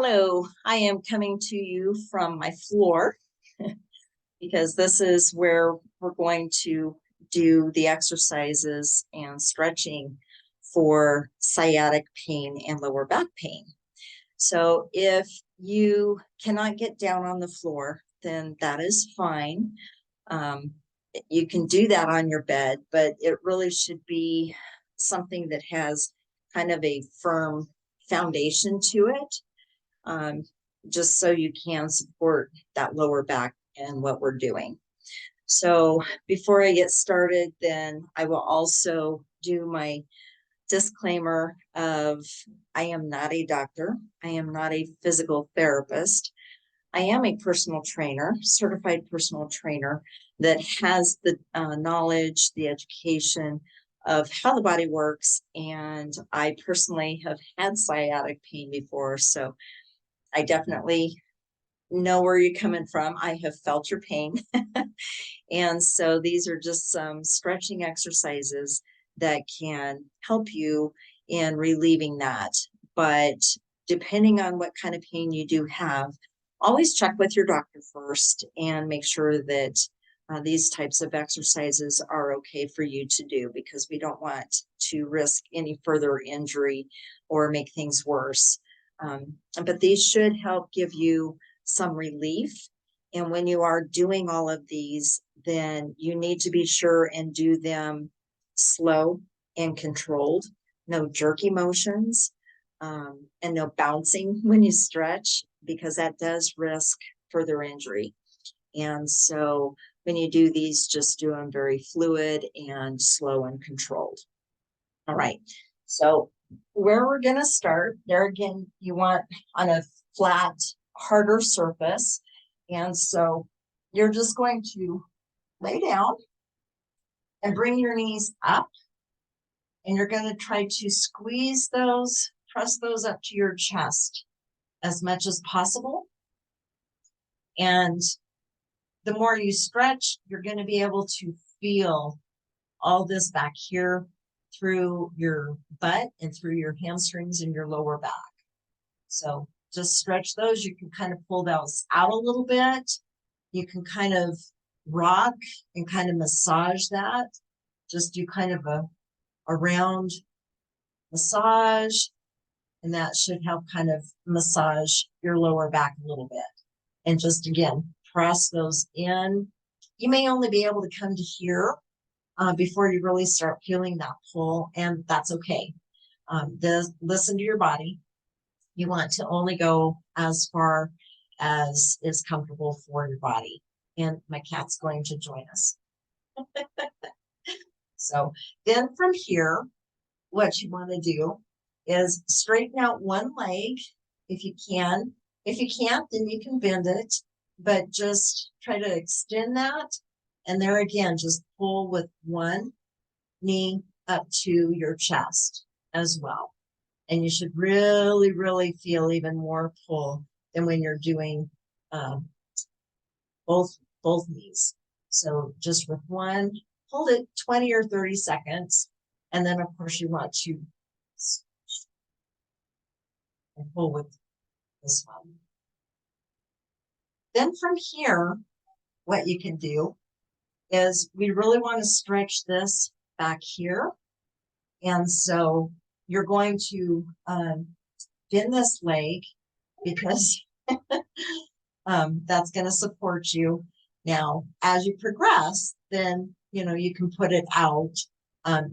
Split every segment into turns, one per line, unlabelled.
Hello, I am coming to you from my floor because this is where we're going to do the exercises and stretching for sciatic pain and lower back pain. So if you cannot get down on the floor, then that is fine. You can do that on your bed, but it really should be something that has kind of a firm foundation to it. Just so you can support that lower back and what we're doing. So before I get started, then I will also do my disclaimer of I am not a doctor. I am not a physical therapist. I am a personal trainer, certified personal trainer that has the knowledge, the education of how the body works. And I personally have had sciatic pain before. So I definitely know where you're coming from. I have felt your pain. And so these are just some stretching exercises that can help you in relieving that. But depending on what kind of pain you do have, always check with your doctor first and make sure that these types of exercises are okay for you to do, because we don't want to risk any further injury or make things worse. But these should help give you some relief. And when you are doing all of these, then you need to be sure and do them slow and controlled, no jerky motions, and no bouncing when you stretch, because that does risk further injury. And so when you do these, just do them very fluid and slow and controlled. All right. So where we're going to start, there again, you want on a flat, harder surface. And so you're just going to lay down and bring your knees up. And you're going to try to squeeze those, press those up to your chest as much as possible. And the more you stretch, you're going to be able to feel all this back here through your butt and through your hamstrings and your lower back. So just stretch those. You can kind of pull those out a little bit. You can kind of rock and kind of massage that. Just do kind of a round massage, and that should help kind of massage your lower back a little bit. And just again, press those in. You may only be able to come to here before you really start feeling that pull, and that's okay. Listen to your body. You want to only go as far as is comfortable for your body. And my cat's going to join us. So then from here, what you want to do is straighten out one leg if you can. If you can't, then you can bend it, but just try to extend that. And there again, just pull with one knee up to your chest as well. And you should really, really feel even more pull than when you're doing both knees. So just with one, hold it 20 or 30 seconds. And then, of course, you want to and pull with this one. Then from here, what you can do is we really want to stretch this back here. And so you're going to bend this leg, because that's going to support you. Now, as you progress, then, you can put it out.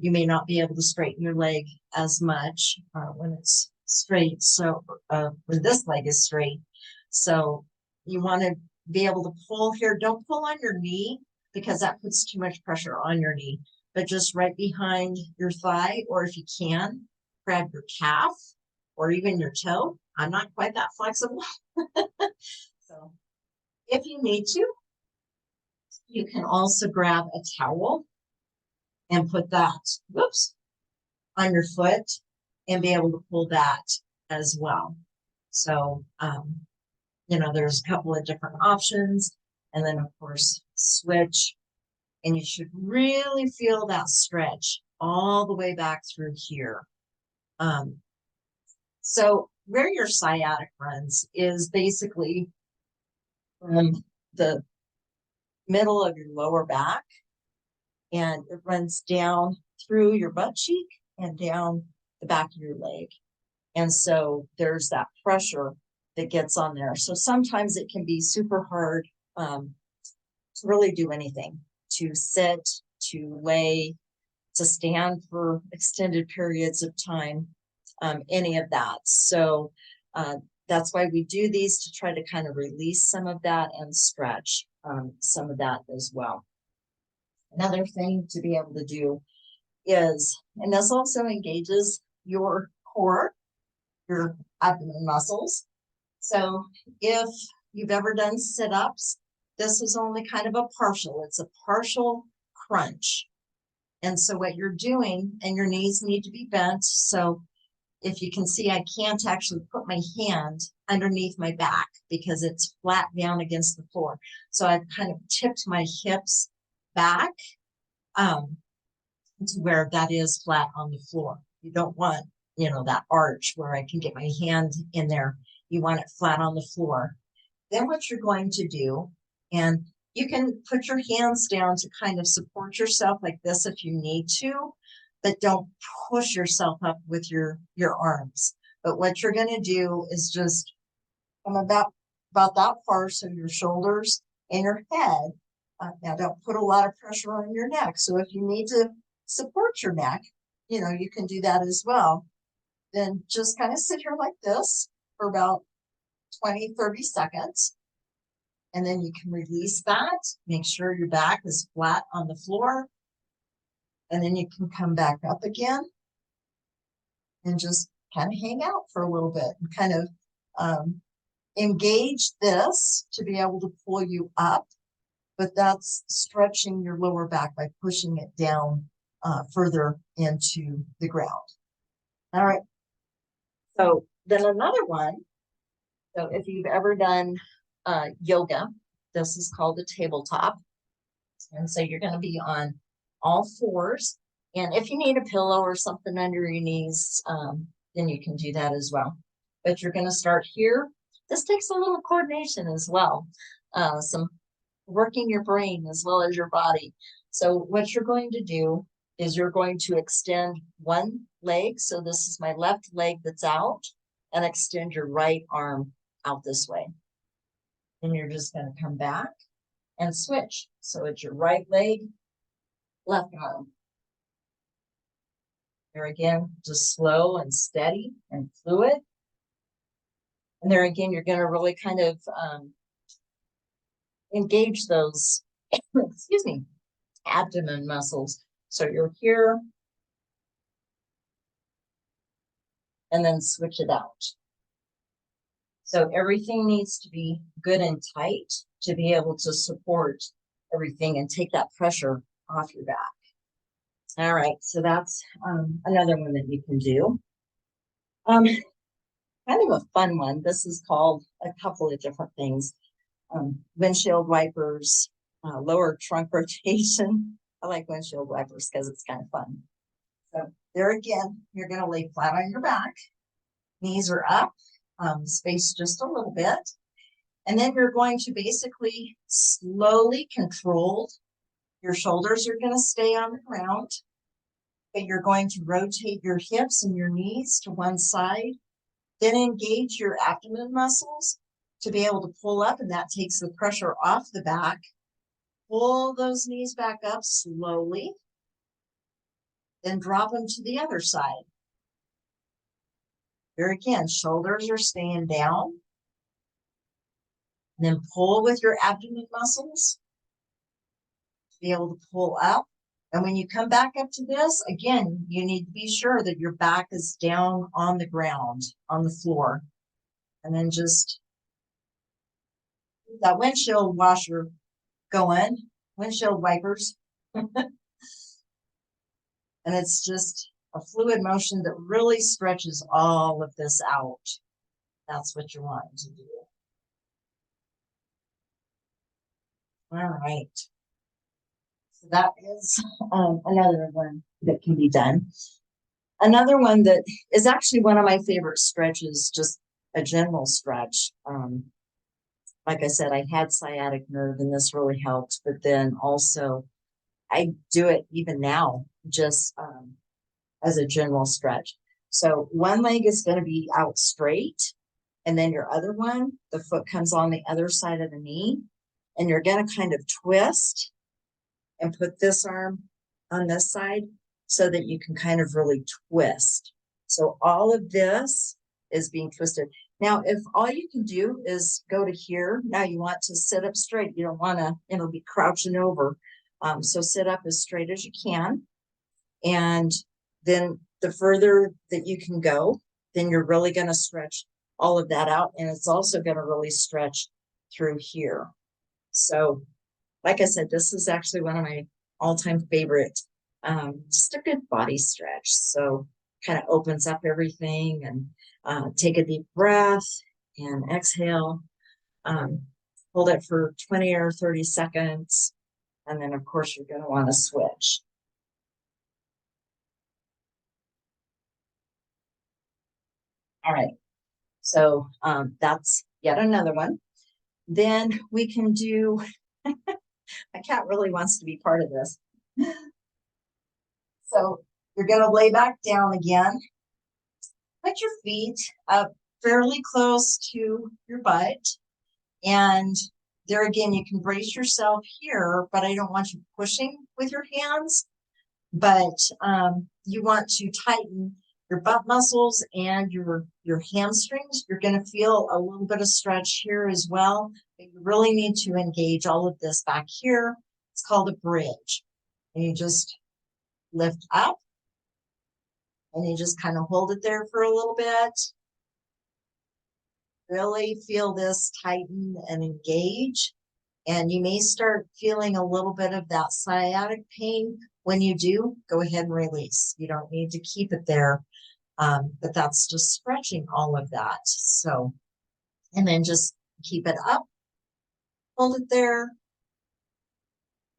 You may not be able to straighten your leg as much when it's straight. So when this leg is straight. So you want to be able to pull here. Don't pull on your knee, because that puts too much pressure on your knee, but just right behind your thigh, or if you can, grab your calf or even your toe. I'm not quite that flexible. So if you need to, you can also grab a towel and put that, on your foot and be able to pull that as well. So, there's a couple of different options. And then, of course, switch. And you should really feel that stretch all the way back through here. So where your sciatic runs is basically from the middle of your lower back, and it runs down through your butt cheek and down the back of your leg. And so there's that pressure that gets on there. So sometimes it can be super hard to really do anything, to sit, to lay, to stand for extended periods of time, any of that. So that's why we do these, to try to kind of release some of that and stretch some of that as well. Another thing to be able to do is, and this also engages your core, your abdomen muscles. So if you've ever done sit-ups, this is only kind of a partial, it's a partial crunch. And so what you're doing, and your knees need to be bent. So if you can see, I can't actually put my hand underneath my back because it's flat down against the floor. So I've kind of tipped my hips back to where that is flat on the floor. You don't want, that arch where I can get my hand in there. You want it flat on the floor. Then what you're going to do, and you can put your hands down to kind of support yourself like this if you need to, but don't push yourself up with your arms. But what you're going to do is just come about that far, so your shoulders and your head. Now don't put a lot of pressure on your neck. So if you need to support your neck, you can do that as well. Then just kind of sit here like this for about 20, 30 seconds. And then you can release that. Make sure your back is flat on the floor. And then you can come back up again and just kind of hang out for a little bit and kind of engage this to be able to pull you up. But that's stretching your lower back by pushing it down further into the ground. All right. So then another one. So if you've ever done yoga, this is called a tabletop. And so you're going to be on all fours. And if you need a pillow or something under your knees, then you can do that as well. But you're going to start here. This takes a little coordination as well. Some working your brain as well as your body. So what you're going to do is you're going to extend one leg. So this is my left leg that's out, and extend your right arm out this way. And you're just going to come back and switch. So it's your right leg, left arm. There again, just slow and steady and fluid. And there again, you're going to really kind of engage those, excuse me, abdomen muscles. So you're here, and then switch it out. So everything needs to be good and tight to be able to support everything and take that pressure off your back. All right, so that's another one that you can do. Kind of a fun one. This is called a couple of different things. Windshield wipers, lower trunk rotation. I like windshield wipers because it's kind of fun. So there again, you're going to lay flat on your back. Knees are up, spaced just a little bit. And then you're going to basically slowly controlled. Your shoulders are going to stay on the ground, but you're going to rotate your hips and your knees to one side. Then engage your abdomen muscles to be able to pull up, and that takes the pressure off the back. Pull those knees back up slowly. Then drop them to the other side. Here again, shoulders are staying down. And then pull with your abdomen muscles to be able to pull up. And when you come back up to this, again, you need to be sure that your back is down on the ground, on the floor. And then just that windshield washer going, windshield wipers. And it's just a fluid motion that really stretches all of this out. That's what you're wanting to do. All right. So that is another one that can be done. Another one that is actually one of my favorite stretches, just a general stretch. Like I said, I had sciatic nerve and this really helped, but then also I do it even now, just as a general stretch. So one leg is going to be out straight, and then your other one, the foot comes on the other side of the knee, and you're going to kind of twist and put this arm on this side so that you can kind of really twist. So all of this is being twisted. Now, if all you can do is go to here, now you want to sit up straight. You don't want to, be crouching over. So sit up as straight as you can. And then the further that you can go, then you're really going to stretch all of that out. And it's also going to really stretch through here. So like I said, this is actually one of my all-time favorite, just a good body stretch. So kind of opens up everything, and take a deep breath and exhale. Hold it for 20 or 30 seconds. And then of course you're going to want to switch. All right. So that's yet another one. Then we can do, my cat really wants to be part of this. So you're going to lay back down again. Put your feet up fairly close to your butt. And there again, you can brace yourself here, but I don't want you pushing with your hands. But you want to tighten your butt muscles and your hamstrings. You're going to feel a little bit of stretch here as well. But you really need to engage all of this back here. It's called a bridge. And you just lift up. And you just kind of hold it there for a little bit. Really feel this tighten and engage. And you may start feeling a little bit of that sciatic pain. When you do, go ahead and release. You don't need to keep it there. But that's just stretching all of that. So, and then just keep it up. Hold it there.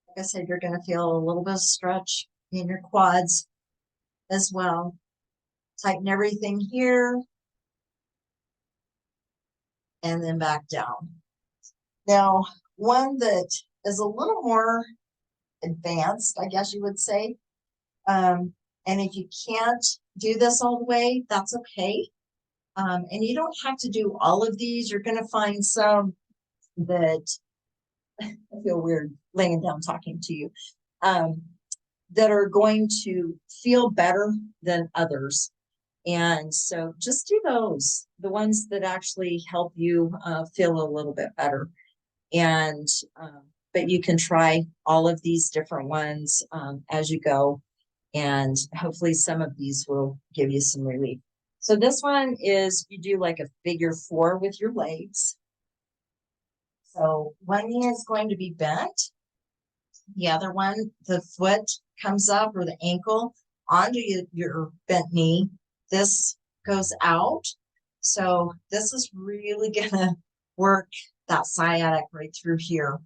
Like I said, you're going to feel a little bit of stretch in your quads as well. Tighten everything here. And then back down. Now, one that is a little more advanced, I guess you would say. And if you can't do this all the way, that's okay. And you don't have to do all of these. You're going to find some that I feel weird laying down talking to you, that are going to feel better than others. And so just do those, the ones that actually help you feel a little bit better. And but you can try all of these different ones as you go, and hopefully some of these will give you some relief. So this one is, you do like a figure 4 with your legs. So one knee is going to be bent. The other one, the foot comes up, or the ankle onto your bent knee. This goes out. So this is really gonna work that sciatic right through here.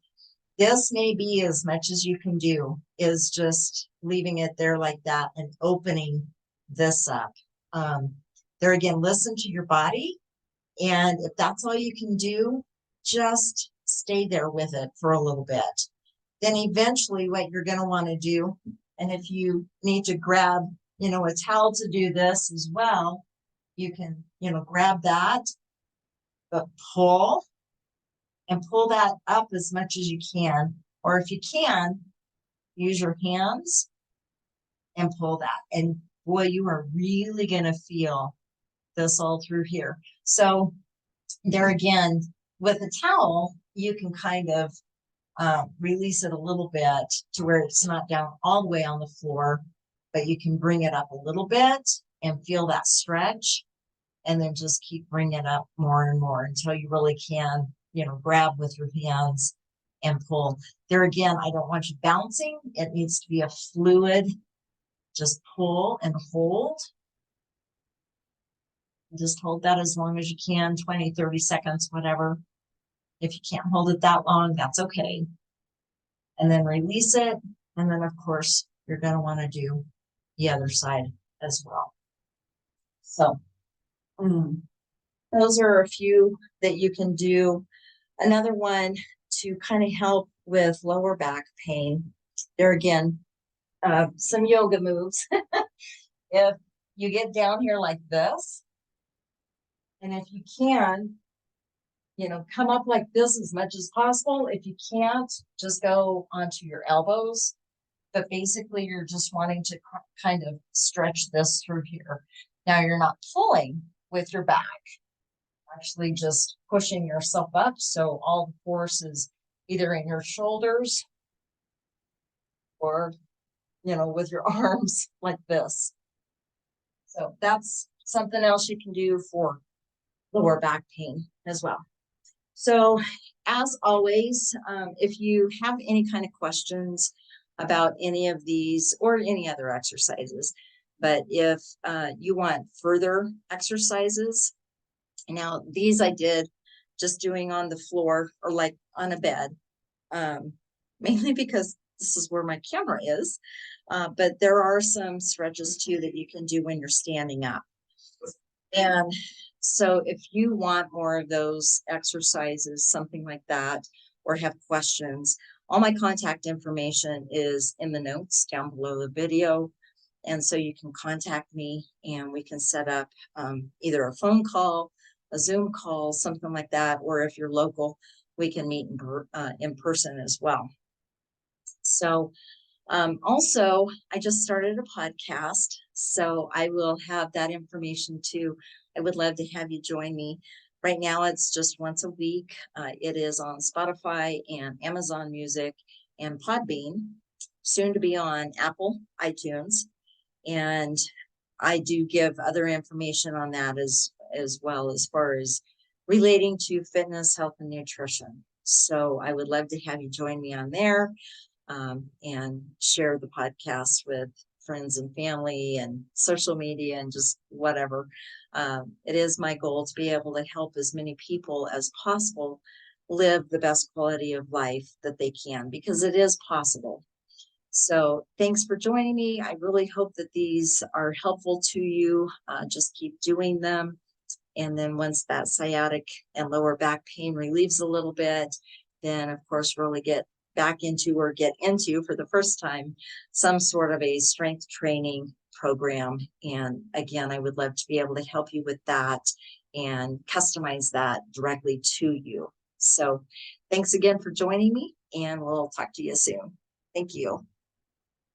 This may be as much as you can do, is just leaving it there like that and opening this up. There again, listen to your body. And if that's all you can do, just stay there with it for a little bit. Then eventually what you're going to want to do, and if you need to grab, a towel to do this as well, you can, grab that, but pull that up as much as you can. Or if you can, use your hands and pull that. And boy, you are really going to feel this all through here. So there again, with a towel, you can kind of release it a little bit to where it's not down all the way on the floor, but you can bring it up a little bit and feel that stretch, and then just keep bringing it up more and more until you really can, grab with your hands and pull. There again, I don't want you bouncing. It needs to be a fluid, just pull and hold. Just hold that as long as you can, 20, 30 seconds, whatever. If you can't hold it that long, that's okay. And then release it. And then, of course, you're going to want to do the other side as well. So those are a few that you can do. Another one to kind of help with lower back pain. There again, some yoga moves. If you get down here like this, and if you can, come up like this as much as possible. If you can't, just go onto your elbows. But basically, you're just wanting to kind of stretch this through here. Now, you're not pulling with your back, actually just pushing yourself up. So all the force is either in your shoulders or, with your arms like this. So that's something else you can do for lower back pain as well. So as always, if you have any kind of questions about any of these or any other exercises, but if you want further exercises, now these I did just doing on the floor or like on a bed, mainly because this is where my camera is. But there are some stretches too that you can do when you're standing up. And so if you want more of those exercises, something like that, or have questions, all my contact information is in the notes down below the video. And so you can contact me and we can set up either a phone call, a Zoom call, something like that. Or if you're local, we can meet in person as well. So also, I just started a podcast, so I will have that information too. I would love to have you join me. Right now, it's just once a week. It is on Spotify and Amazon Music and Podbean, soon to be on Apple iTunes. And I do give other information on that as well as far as relating to fitness, health, and nutrition. So I would love to have you join me on there. And share the podcast with friends and family and social media and just whatever. It is my goal to be able to help as many people as possible live the best quality of life that they can, because it is possible. So thanks for joining me. I really hope that these are helpful to you. Just keep doing them. And then once that sciatic and lower back pain relieves a little bit, then of course really get back into or get into for the first time some sort of a strength training program. And again, I would love to be able to help you with that and customize that directly to you. So thanks again for joining me, and we'll talk to you soon. Thank you.